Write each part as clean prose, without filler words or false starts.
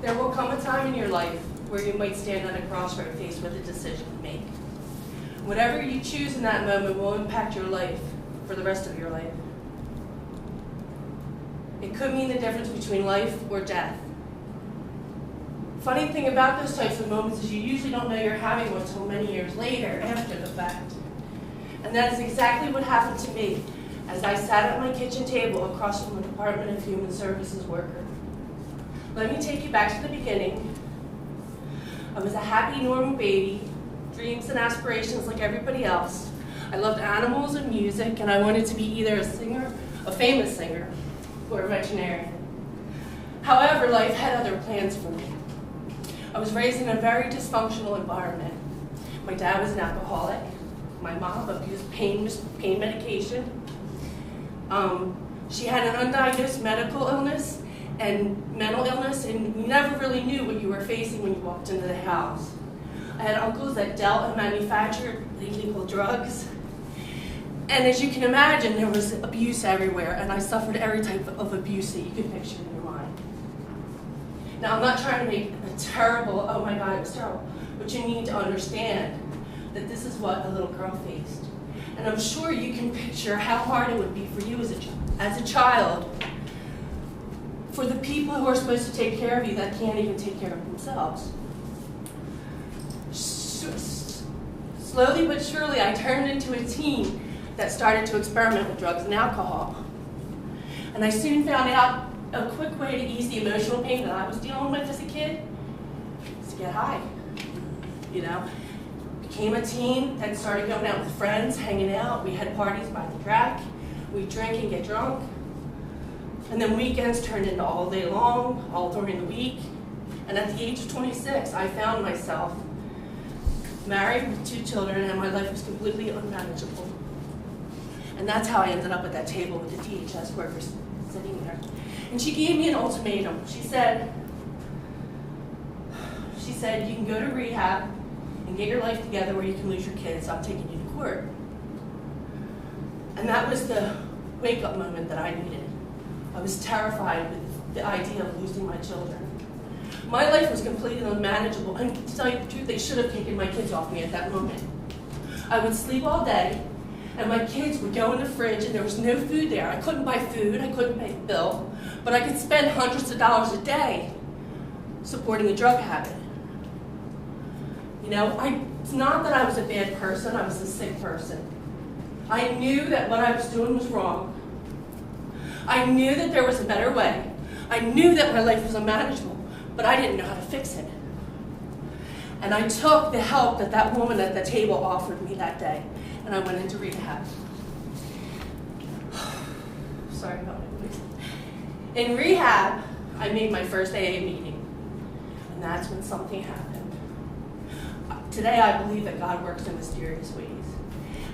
There will come a time in your life where you might stand at a crossroad faced with a decision to make. Whatever you choose in that moment will impact your life for the rest of your life. It could mean the difference between life or death. Funny thing about those types of moments is you usually don't know you're having one until many years later, after the fact. And that is exactly what happened to me as I sat at my kitchen table across from a Department of Human Services worker. Let me take you back to the beginning. I was a happy, normal baby, dreams and aspirations like everybody else. I loved animals and music, and I wanted to be either a singer, a famous singer, or a veterinarian. However, life had other plans for me. I was raised in a very dysfunctional environment. My dad was an alcoholic. My mom abused pain medication. She had an undiagnosed medical illness and mental illness, and you never really knew what you were facing when you walked into the house. I had uncles that dealt and manufactured illegal drugs. And as you can imagine, there was abuse everywhere, and I suffered every type of abuse that you could picture in your mind. Now, I'm not trying to make a terrible, oh my God, it was terrible, but you need to understand that this is what a little girl faced. And I'm sure you can picture how hard it would be for you as a child, for the people who are supposed to take care of you that can't even take care of themselves. Slowly but surely, I turned into a teen that started to experiment with drugs and alcohol. And I soon found out a quick way to ease the emotional pain that I was dealing with as a kid is to get high. You know, became a teen that started going out with friends, hanging out. We had parties by the track. We'd drink and get drunk. And then weekends turned into all day long, all during the week. And at the age of 26, I found myself married with 2 children, and my life was completely unmanageable. And that's how I ended up at that table with the DHS workers sitting there. And she gave me an ultimatum. She said, you can go to rehab and get your life together where you can lose your kids. I'm taking you to court. And that was the wake-up moment that I needed. I was terrified with the idea of losing my children. My life was completely unmanageable, and to tell you the truth, they should have taken my kids off me at that moment. I would sleep all day, and my kids would go in the fridge, and there was no food there. I couldn't buy food, I couldn't pay the bill, but I could spend hundreds of dollars a day supporting a drug habit. You know, it's not that I was a bad person, I was a sick person. I knew that what I was doing was wrong. I knew that there was a better way. I knew that my life was unmanageable, but I didn't know how to fix it. And I took the help that that woman at the table offered me that day, and I went into rehab. Sorry about my voice. In rehab, I made my first AA meeting, and that's when something happened. Today, I believe that God works in mysterious ways.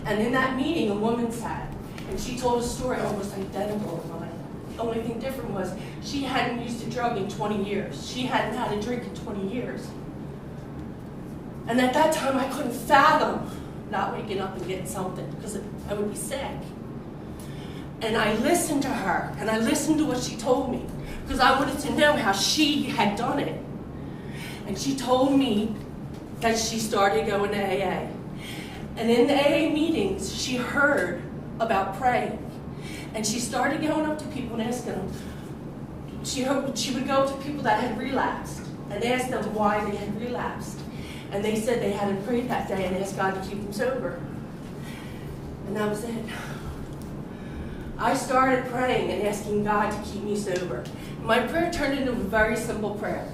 And in that meeting, a woman sat, and she told a story almost identical to mine. The only thing different was she hadn't used a drug in 20 years. She hadn't had a drink in 20 years. And at that time, I couldn't fathom not waking up and getting something because I would be sick. And I listened to her, and I listened to what she told me because I wanted to know how she had done it. And she told me that she started going to AA. And in the AA meetings, she heard about praying. And she started going up to people and asking them. She would go to people that had relapsed and ask them why they had relapsed. And they said they hadn't prayed that day and asked God to keep them sober. And that was it. I started praying and asking God to keep me sober. My prayer turned into a very simple prayer.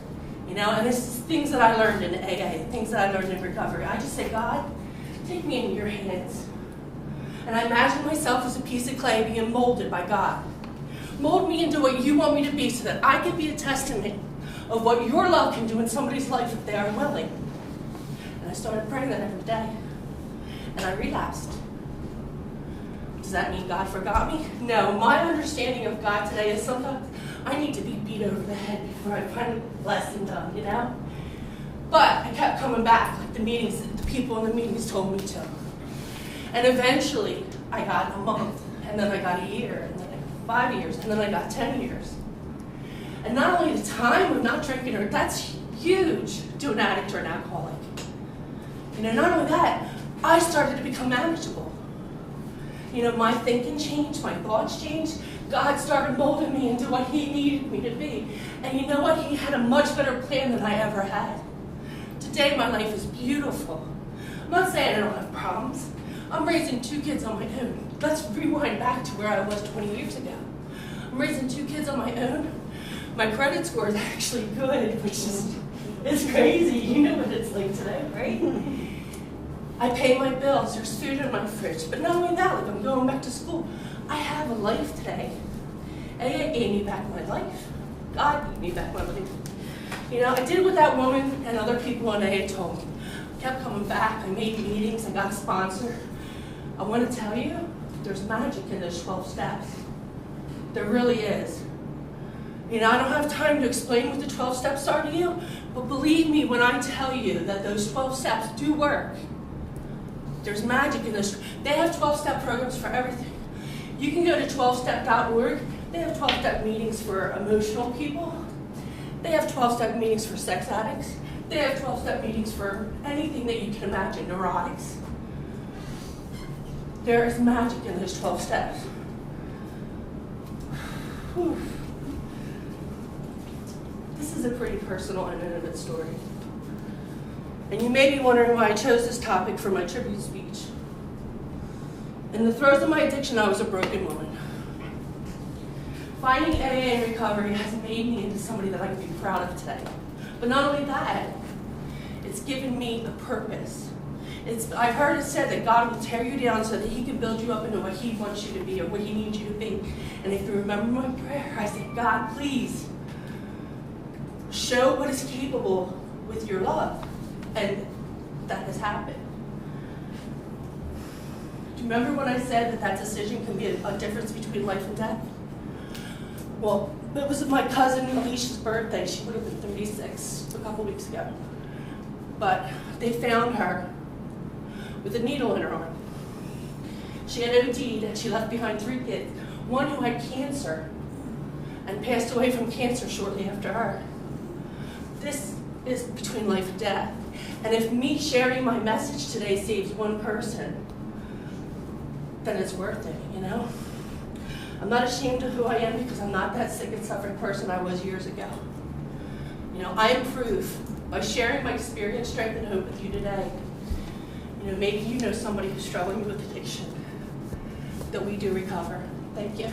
You know, and this is things that I learned in AA, things that I learned in recovery. I just say, God, take me in your hands. And I imagine myself as a piece of clay being molded by God. Mold me into what you want me to be so that I can be a testament of what your love can do in somebody's life if they are willing. And I started praying that every day. And I relapsed. Does that mean God forgot me? No, my understanding of God today is sometimes I need to be beat over the head before I find a lesson done, you know? But I kept coming back, like the people in the meetings told me to. And eventually, I got a month, and then I got a year, and then I got 5 years, and then I got 10 years. And not only the time of not drinking, or that's huge to an addict or an alcoholic. You know, not only that, I started to become manageable. You know, my thinking changed, my thoughts changed. God started molding me into what He needed me to be. And you know what? He had a much better plan than I ever had. Today, my life is beautiful. I'm not saying I don't have problems. I'm raising 2 kids on my own. Let's rewind back to where I was 20 years ago. I'm raising 2 kids on my own. My credit score is actually good, which is crazy. You know what it's like today, right? I pay my bills. There's food in my fridge. But not only that, like I'm going back to school. I have a life today. AA gave me back my life. God gave me back my life. You know, I did what that woman and other people in AA told me. I kept coming back. I made meetings. I got a sponsor. I want to tell you, there's magic in those 12 steps. There really is. You know, I don't have time to explain what the 12 steps are to you, but believe me when I tell you that those 12 steps do work. There's magic in those. They have 12-step programs for everything. You can go to 12step.org. They have 12-step meetings for emotional people. They have 12-step meetings for sex addicts. They have 12-step meetings for anything that you can imagine, neurotics. There is magic in those 12 steps. Whew. This is a pretty personal and intimate story. And you may be wondering why I chose this topic for my tribute speech. In the throes of my addiction, I was a broken woman. Finding AA and recovery has made me into somebody that I can be proud of today. But not only that, it's given me a purpose. I've heard it said that God will tear you down so that He can build you up into what He wants you to be or what He needs you to be. And if you remember my prayer, I said, God, please show what is capable with your love. And that has happened. Do you remember when I said that that decision can be a difference between life and death? Well, it was my cousin Alicia's birthday. She would have been 36 a couple weeks ago. But they found her with a needle in her arm. She had OD'd and she left behind 3 kids. One who had cancer and passed away from cancer shortly after her. This is between life and death. And if me sharing my message today saves one person, then it's worth it, you know? I'm not ashamed of who I am because I'm not that sick and suffering person I was years ago. You know, I improve by sharing my experience, strength, and hope with you today. You know, maybe you know somebody who's struggling with addiction, that we do recover. Thank you.